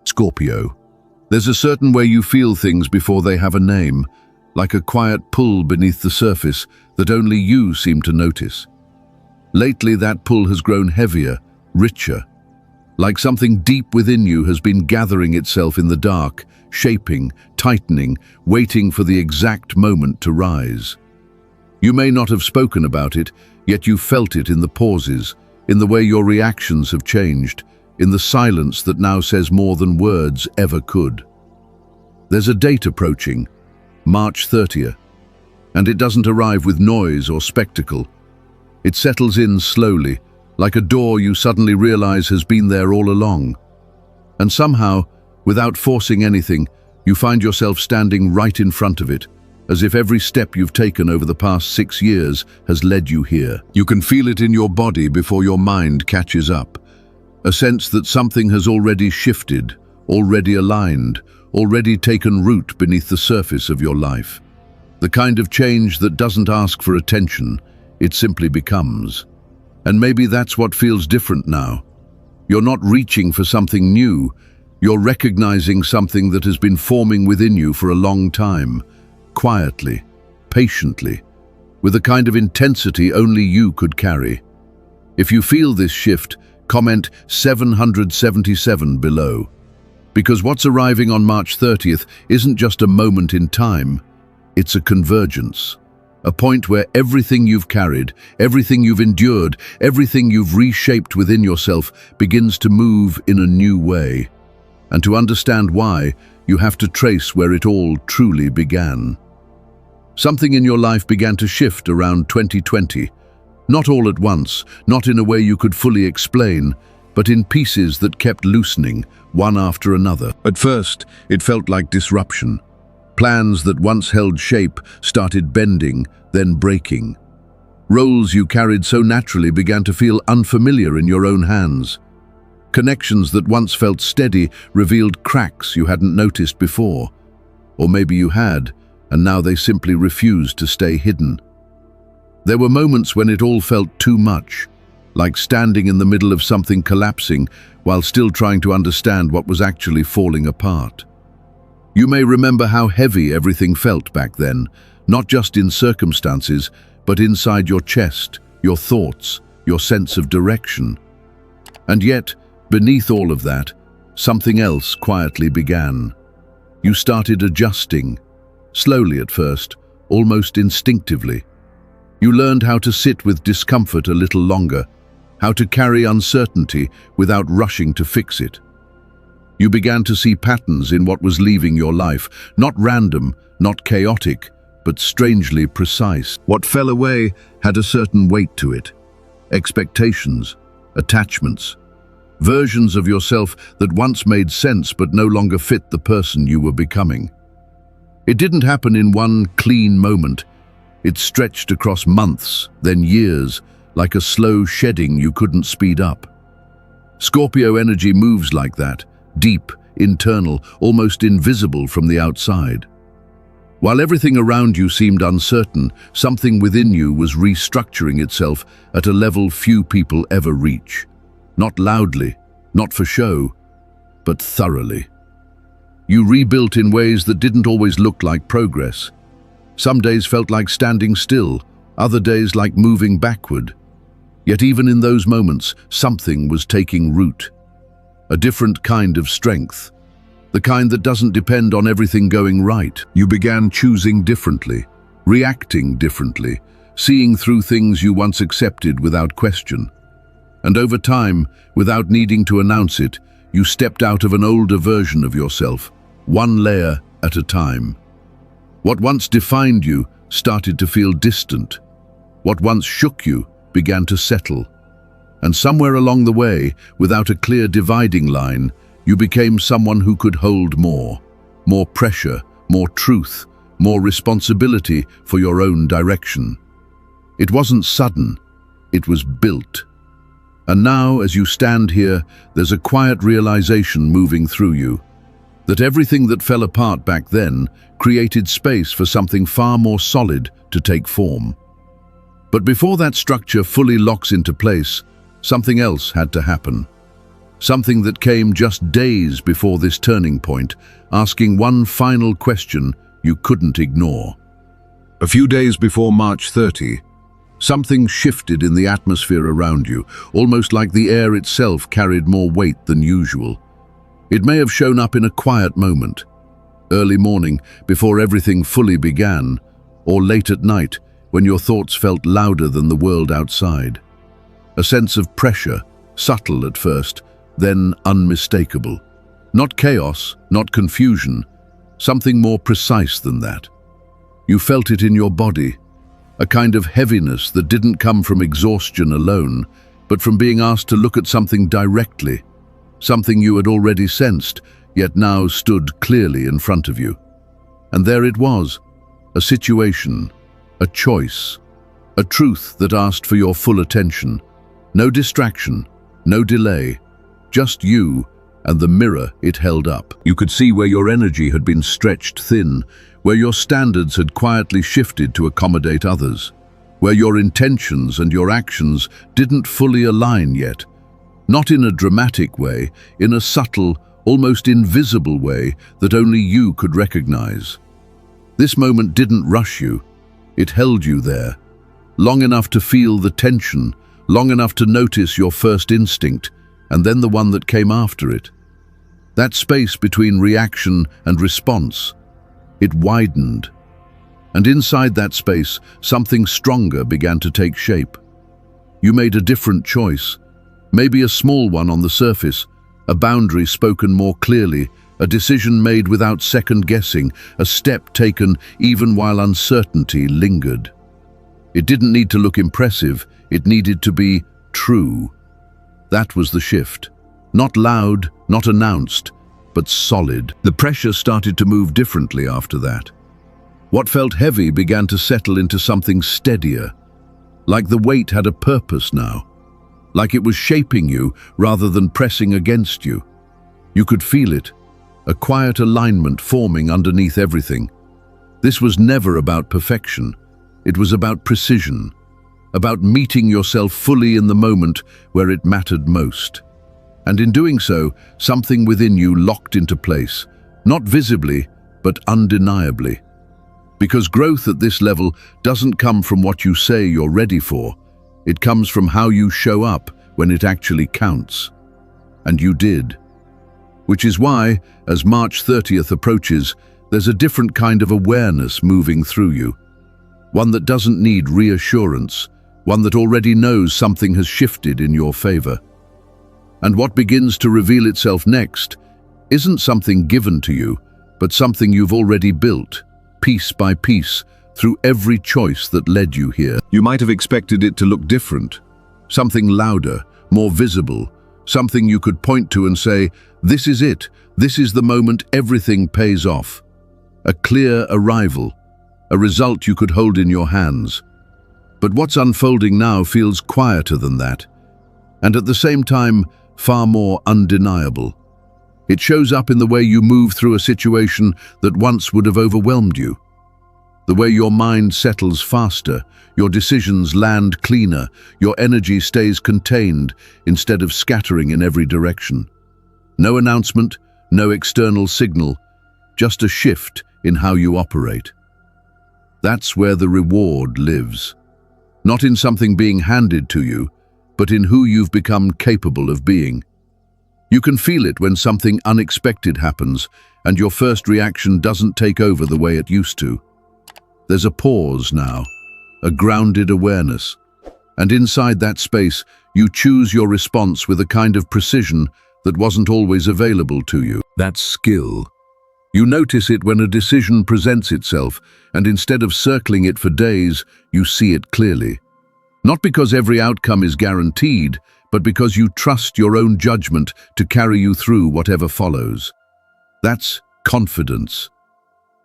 Scorpio. There's a certain way you feel things before they have a name, like a quiet pull beneath the surface that only you seem to notice. Lately, that pull has grown heavier, richer, like something deep within you has been gathering itself in the dark, shaping, tightening, waiting for the exact moment to rise. You may not have spoken about it, yet you felt it in the pauses, in the way your reactions have changed, in the silence that now says more than words ever could. There's a date approaching, March 30th, and it doesn't arrive with noise or spectacle. It settles in slowly, like a door you suddenly realize has been there all along. And somehow, without forcing anything, you find yourself standing right in front of it, as if every step you've taken over the past 6 years has led you here. You can feel it in your body before your mind catches up. A sense that something has already shifted, already aligned, already taken root beneath the surface of your life. The kind of change that doesn't ask for attention, it simply becomes. And maybe that's what feels different now. You're not reaching for something new, you're recognizing something that has been forming within you for a long time, quietly, patiently, with a kind of intensity only you could carry. If you feel this shift, comment 777 below. Because what's arriving on March 30th isn't just a moment in time, it's a convergence. A point where everything you've carried, everything you've endured, everything you've reshaped within yourself begins to move in a new way. And to understand why, you have to trace where it all truly began. Something in your life began to shift around 2020. Not all at once, not in a way you could fully explain, but in pieces that kept loosening, one after another. At first, it felt like disruption. Plans that once held shape started bending, then breaking. Roles you carried so naturally began to feel unfamiliar in your own hands. Connections that once felt steady revealed cracks you hadn't noticed before. Or maybe you had, and now they simply refused to stay hidden. There were moments when it all felt too much, like standing in the middle of something collapsing while still trying to understand what was actually falling apart. You may remember how heavy everything felt back then, not just in circumstances, but inside your chest, your thoughts, your sense of direction. And yet, beneath all of that, something else quietly began. You started adjusting, slowly at first, almost instinctively. You learned how to sit with discomfort a little longer, how to carry uncertainty without rushing to fix it. You began to see patterns in what was leaving your life, not random, not chaotic, but strangely precise. What fell away had a certain weight to it. Expectations, attachments, versions of yourself that once made sense but no longer fit the person you were becoming. It didn't happen in one clean moment. It stretched across months, then years, like a slow shedding you couldn't speed up. Scorpio energy moves like that, deep, internal, almost invisible from the outside. While everything around you seemed uncertain, something within you was restructuring itself at a level few people ever reach. Not loudly, not for show, but thoroughly. You rebuilt in ways that didn't always look like progress. Some days felt like standing still, other days like moving backward. Yet even in those moments, something was taking root. A different kind of strength, the kind that doesn't depend on everything going right. You began choosing differently, reacting differently, seeing through things you once accepted without question. And over time, without needing to announce it, you stepped out of an older version of yourself, one layer at a time. What once defined you started to feel distant. What once shook you began to settle. And somewhere along the way, without a clear dividing line, you became someone who could hold more pressure, more truth, more responsibility for your own direction. It wasn't sudden, it was built. And now, as you stand here, there's a quiet realization moving through you, that everything that fell apart back then created space for something far more solid to take form. But before that structure fully locks into place, something else had to happen. Something that came just days before this turning point, asking one final question you couldn't ignore. A few days before March 30, something shifted in the atmosphere around you, almost like the air itself carried more weight than usual. It may have shown up in a quiet moment, early morning before everything fully began, or late at night when your thoughts felt louder than the world outside. A sense of pressure, subtle at first, then unmistakable. Not chaos, not confusion, something more precise than that. You felt it in your body, a kind of heaviness that didn't come from exhaustion alone, but from being asked to look at something directly, something you had already sensed, yet now stood clearly in front of you. And there it was, a situation, a choice, a truth that asked for your full attention. No distraction, no delay, just you and the mirror it held up. You could see where your energy had been stretched thin, where your standards had quietly shifted to accommodate others, where your intentions and your actions didn't fully align yet. Not in a dramatic way, in a subtle, almost invisible way that only you could recognize. This moment didn't rush you. It held you there, long enough to feel the tension, long enough to notice your first instinct, and then the one that came after it. That space between reaction and response, it widened. And inside that space, something stronger began to take shape. You made a different choice, maybe a small one on the surface, a boundary spoken more clearly, a decision made without second guessing, a step taken even while uncertainty lingered. It didn't need to look impressive, it needed to be true. That was the shift. Not loud, not announced, but solid. The pressure started to move differently after that. What felt heavy began to settle into something steadier, like the weight had a purpose now, like it was shaping you rather than pressing against you. You could feel it, a quiet alignment forming underneath everything. This was never about perfection. It was about precision, about meeting yourself fully in the moment where it mattered most. And in doing so, something within you locked into place, not visibly, but undeniably. Because growth at this level doesn't come from what you say you're ready for. It comes from how you show up when it actually counts. And you did. Which is why, as March 30th approaches, there's a different kind of awareness moving through you. One that doesn't need reassurance, one that already knows something has shifted in your favor. And what begins to reveal itself next isn't something given to you, but something you've already built, piece by piece, through every choice that led you here. You might have expected it to look different, something louder, more visible, something you could point to and say, this is it, this is the moment everything pays off. A clear arrival, a result you could hold in your hands. But what's unfolding now feels quieter than that, and at the same time, far more undeniable. It shows up in the way you move through a situation that once would have overwhelmed you. The way your mind settles faster, your decisions land cleaner, your energy stays contained instead of scattering in every direction. No announcement, no external signal, just a shift in how you operate. That's where the reward lives. Not in something being handed to you, but in who you've become capable of being. You can feel it when something unexpected happens and your first reaction doesn't take over the way it used to. There's a pause now, a grounded awareness, and inside that space you choose your response with a kind of precision that wasn't always available to you. That's skill. You notice it when a decision presents itself, and instead of circling it for days, you see it clearly. Not because every outcome is guaranteed, but because you trust your own judgment to carry you through whatever follows. That's confidence.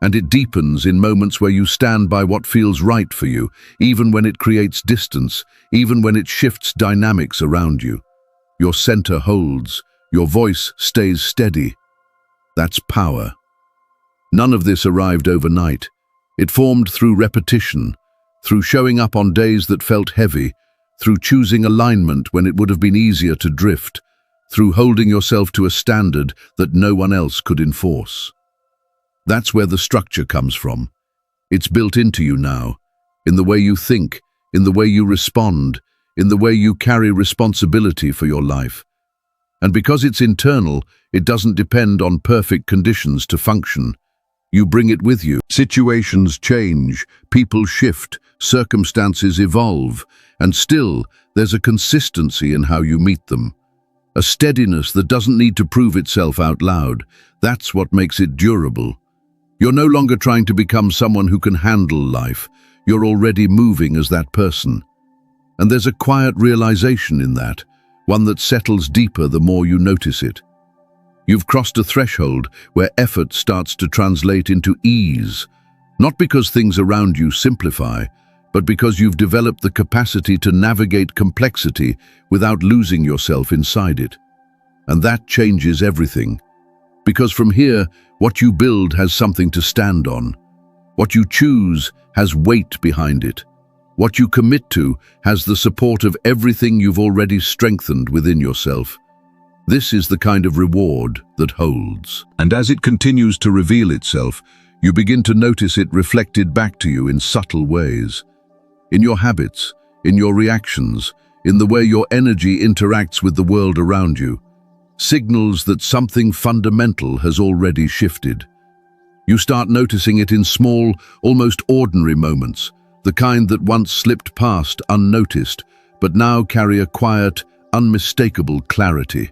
And it deepens in moments where you stand by what feels right for you, even when it creates distance, even when it shifts dynamics around you. Your center holds, your voice stays steady. That's power. None of this arrived overnight. It formed through repetition, through showing up on days that felt heavy, through choosing alignment when it would have been easier to drift, through holding yourself to a standard that no one else could enforce. That's where the structure comes from. It's built into you now, in the way you think, in the way you respond, in the way you carry responsibility for your life. And because it's internal, it doesn't depend on perfect conditions to function. You bring it with you. Situations change, people shift, circumstances evolve, and still there's a consistency in how you meet them. A steadiness that doesn't need to prove itself out loud. That's what makes it durable. You're no longer trying to become someone who can handle life. You're already moving as that person. And there's a quiet realization in that, one that settles deeper the more you notice it. You've crossed a threshold where effort starts to translate into ease, not because things around you simplify, but because you've developed the capacity to navigate complexity without losing yourself inside it. And that changes everything. Because from here, what you build has something to stand on. What you choose has weight behind it. What you commit to has the support of everything you've already strengthened within yourself. This is the kind of reward that holds. And as it continues to reveal itself, you begin to notice it reflected back to you in subtle ways. In your habits, in your reactions, in the way your energy interacts with the world around you. Signals that something fundamental has already shifted. You start noticing it in small, almost ordinary moments, the kind that once slipped past unnoticed, but now carry a quiet, unmistakable clarity.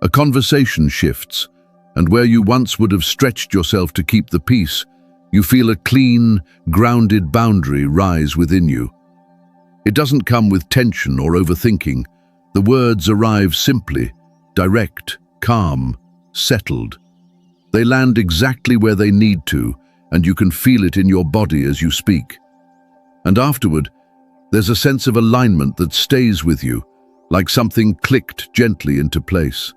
A conversation shifts, and where you once would have stretched yourself to keep the peace, you feel a clean, grounded boundary rise within you. It doesn't come with tension or overthinking. The words arrive simply, direct, calm, settled. They land exactly where they need to, and you can feel it in your body as you speak. And afterward, there's a sense of alignment that stays with you, like something clicked gently into place.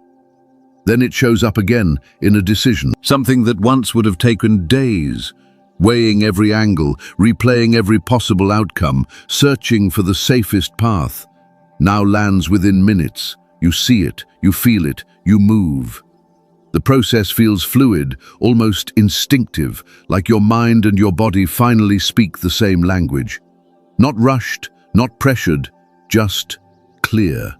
Then it shows up again in a decision, something that once would have taken days, weighing every angle, replaying every possible outcome, searching for the safest path, now lands within minutes. You see it, you feel it, you move. The process feels fluid, almost instinctive, like your mind and your body finally speak the same language. Not rushed, not pressured, just clear.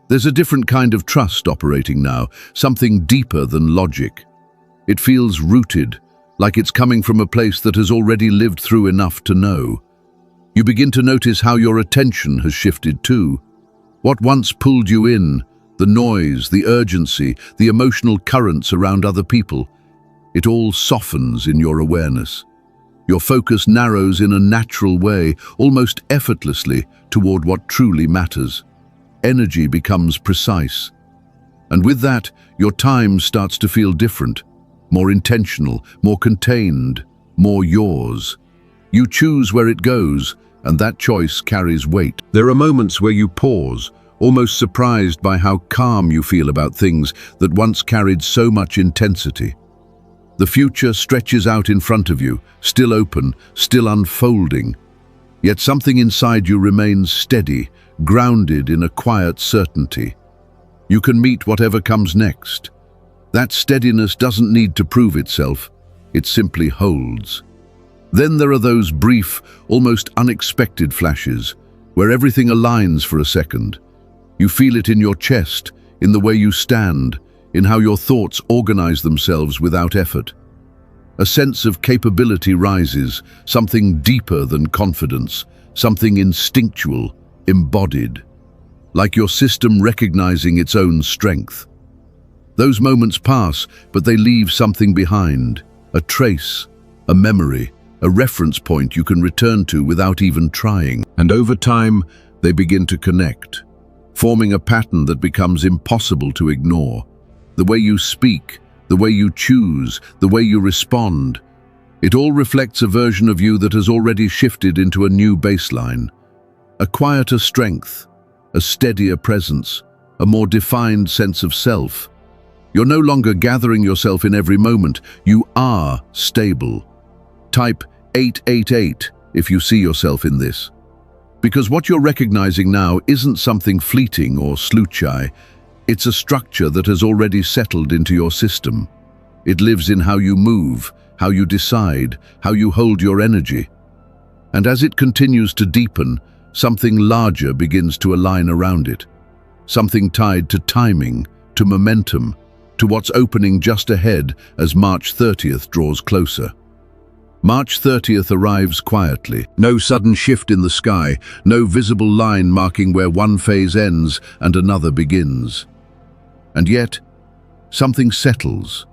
There's a different kind of trust operating now, something deeper than logic. It feels rooted, like it's coming from a place that has already lived through enough to know. You begin to notice how your attention has shifted too. What once pulled you in, the noise, the urgency, the emotional currents around other people, it all softens in your awareness. Your focus narrows in a natural way, almost effortlessly, toward what truly matters. Energy becomes precise. And with that, your time starts to feel different, more intentional, more contained, more yours. You choose where it goes, and that choice carries weight. There are moments where you pause, almost surprised by how calm you feel about things that once carried so much intensity. The future stretches out in front of you, still open, still unfolding. Yet something inside you remains steady, grounded in a quiet certainty. You can meet whatever comes next. That steadiness doesn't need to prove itself, it simply holds. Then there are those brief, almost unexpected flashes, where everything aligns for a second. You feel it in your chest, in the way you stand, in how your thoughts organize themselves without effort. A sense of capability rises, something deeper than confidence, something instinctual, embodied, like your system recognizing its own strength. Those moments pass, but they leave something behind, a trace, a memory, a reference point you can return to without even trying. And over time, they begin to connect, forming a pattern that becomes impossible to ignore. The way you speak, the way you choose, the way you respond, it all reflects a version of you that has already shifted into a new baseline. A quieter strength, a steadier presence, a more defined sense of self. You're no longer gathering yourself in every moment, you are stable. Type 888 if you see yourself in this. Because what you're recognizing now isn't something fleeting or slutschy, It's a structure that has already settled into your system. It lives in how you move, how you decide, how you hold your energy. And as it continues to deepen, something larger begins to align around it. Something tied to timing, to momentum, to what's opening just ahead as March 30th draws closer. March 30th arrives quietly. No sudden shift in the sky, no visible line marking where one phase ends and another begins. And yet, something settles.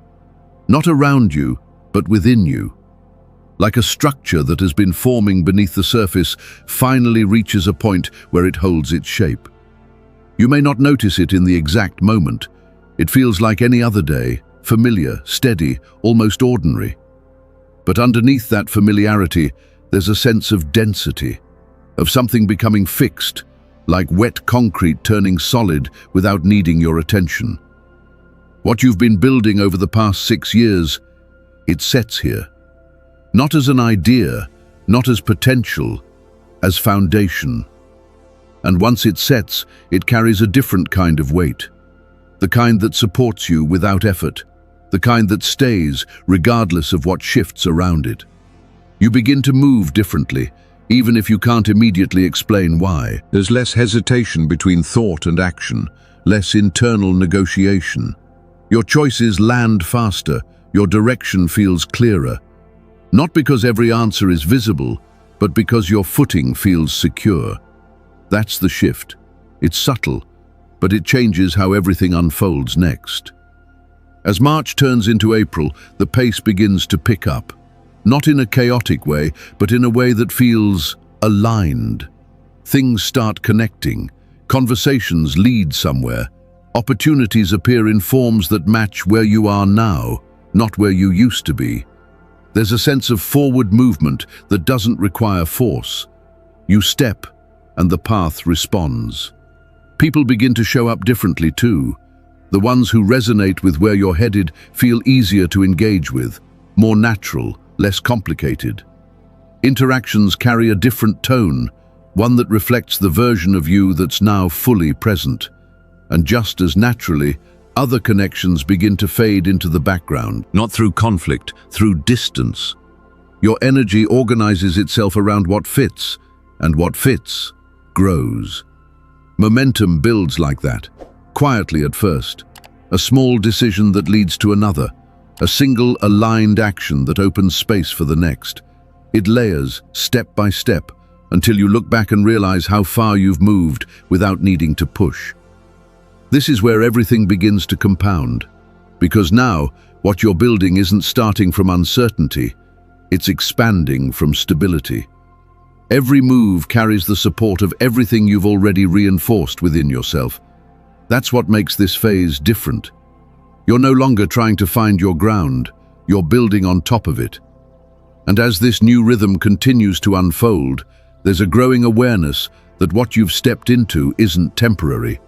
Not around you, but within you. Like a structure that has been forming beneath the surface finally reaches a point where it holds its shape. You may not notice it in the exact moment. It feels like any other day, familiar, steady, almost ordinary. But underneath that familiarity, there's a sense of density, of something becoming fixed, like wet concrete turning solid without needing your attention. What you've been building over the past 6 years, it sets here. Not as an idea, not as potential, as foundation. And once it sets, it carries a different kind of weight. The kind that supports you without effort. The kind that stays regardless of what shifts around it. You begin to move differently, even if you can't immediately explain why. There's less hesitation between thought and action, less internal negotiation. Your choices land faster, your direction feels clearer. Not because every answer is visible, but because your footing feels secure. That's the shift. It's subtle, but it changes how everything unfolds next. As March turns into April, the pace begins to pick up. Not in a chaotic way, but in a way that feels aligned. Things start connecting. Conversations lead somewhere. Opportunities appear in forms that match where you are now, not where you used to be. There's a sense of forward movement that doesn't require force. You step, and the path responds. People begin to show up differently too. The ones who resonate with where you're headed feel easier to engage with, more natural, less complicated. Interactions carry a different tone, one that reflects the version of you that's now fully present. And just as naturally, other connections begin to fade into the background, not through conflict, through distance. Your energy organizes itself around what fits, and what fits grows. Momentum builds like that, quietly at first. A small decision that leads to another, a single aligned action that opens space for the next. It layers, step by step, until you look back and realize how far you've moved without needing to push. This is where everything begins to compound, because now what you're building isn't starting from uncertainty, it's expanding from stability. Every move carries the support of everything you've already reinforced within yourself. That's what makes this phase different. You're no longer trying to find your ground, you're building on top of it. And as this new rhythm continues to unfold, there's a growing awareness that what you've stepped into isn't temporary.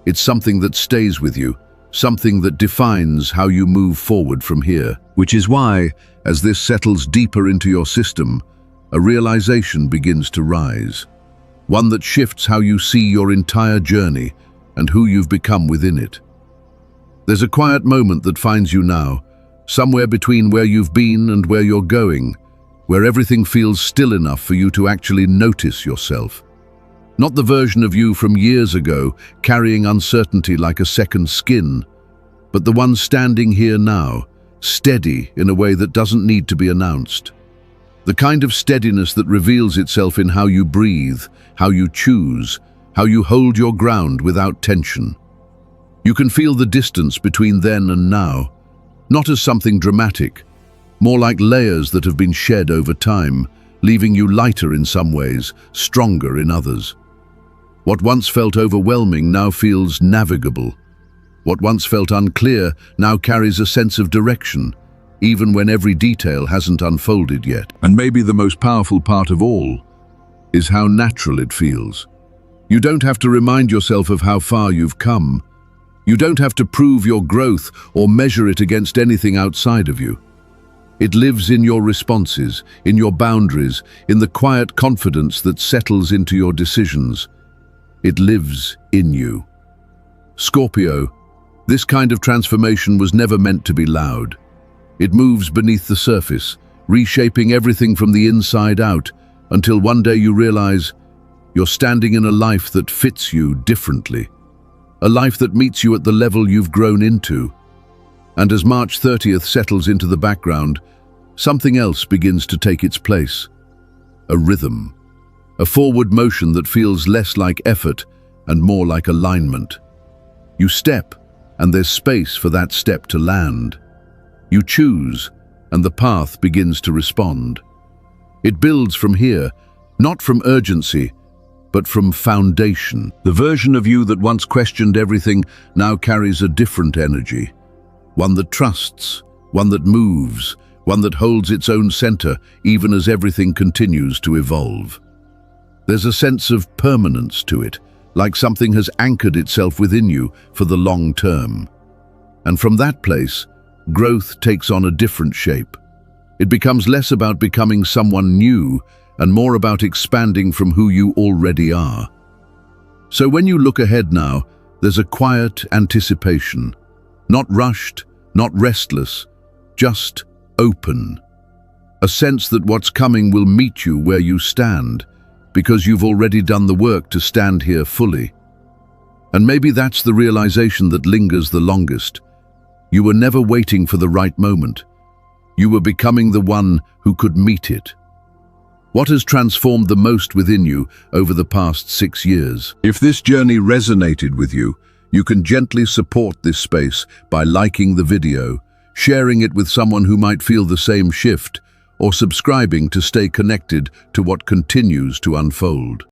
It's something that stays with you, something that defines how you move forward from here. Which is why, as this settles deeper into your system, a realization begins to rise. One that shifts how you see your entire journey and who you've become within it. There's a quiet moment that finds you now, somewhere between where you've been and where you're going, where everything feels still enough for you to actually notice yourself. Not the version of you from years ago, carrying uncertainty like a second skin, but the one standing here now, steady in a way that doesn't need to be announced. The kind of steadiness that reveals itself in how you breathe, how you choose, how you hold your ground without tension. You can feel the distance between then and now, not as something dramatic, more like layers that have been shed over time, leaving you lighter in some ways, stronger in others. What once felt overwhelming now feels navigable. What once felt unclear now carries a sense of direction, even when every detail hasn't unfolded yet. And maybe the most powerful part of all is how natural it feels. You don't have to remind yourself of how far you've come. You don't have to prove your growth or measure it against anything outside of you. It lives in your responses, in your boundaries, in the quiet confidence that settles into your decisions. It lives in you. Scorpio, this kind of transformation was never meant to be loud. It moves beneath the surface, reshaping everything from the inside out, until one day you realize you're standing in a life that fits you differently. A life that meets you at the level you've grown into. And as March 30th settles into the background, something else begins to take its place. A rhythm. A forward motion that feels less like effort and more like alignment. You step, and there's space for that step to land. You choose, and the path begins to respond. It builds from here, not from urgency, but from foundation. The version of you that once questioned everything now carries a different energy. One that trusts, one that moves, one that holds its own center even as everything continues to evolve. There's a sense of permanence to it, like something has anchored itself within you for the long term. And from that place, growth takes on a different shape. It becomes less about becoming someone new and more about expanding from who you already are. So when you look ahead now, there's a quiet anticipation. Not rushed, not restless, just open. A sense that what's coming will meet you where you stand, because you've already done the work to stand here fully. And maybe that's the realization that lingers the longest. You were never waiting for the right moment. You were becoming the one who could meet it. What has transformed the most within you over the past 6 years? If this journey resonated with you, you can gently support this space by liking the video, sharing it with someone who might feel the same shift, or subscribing to stay connected to what continues to unfold.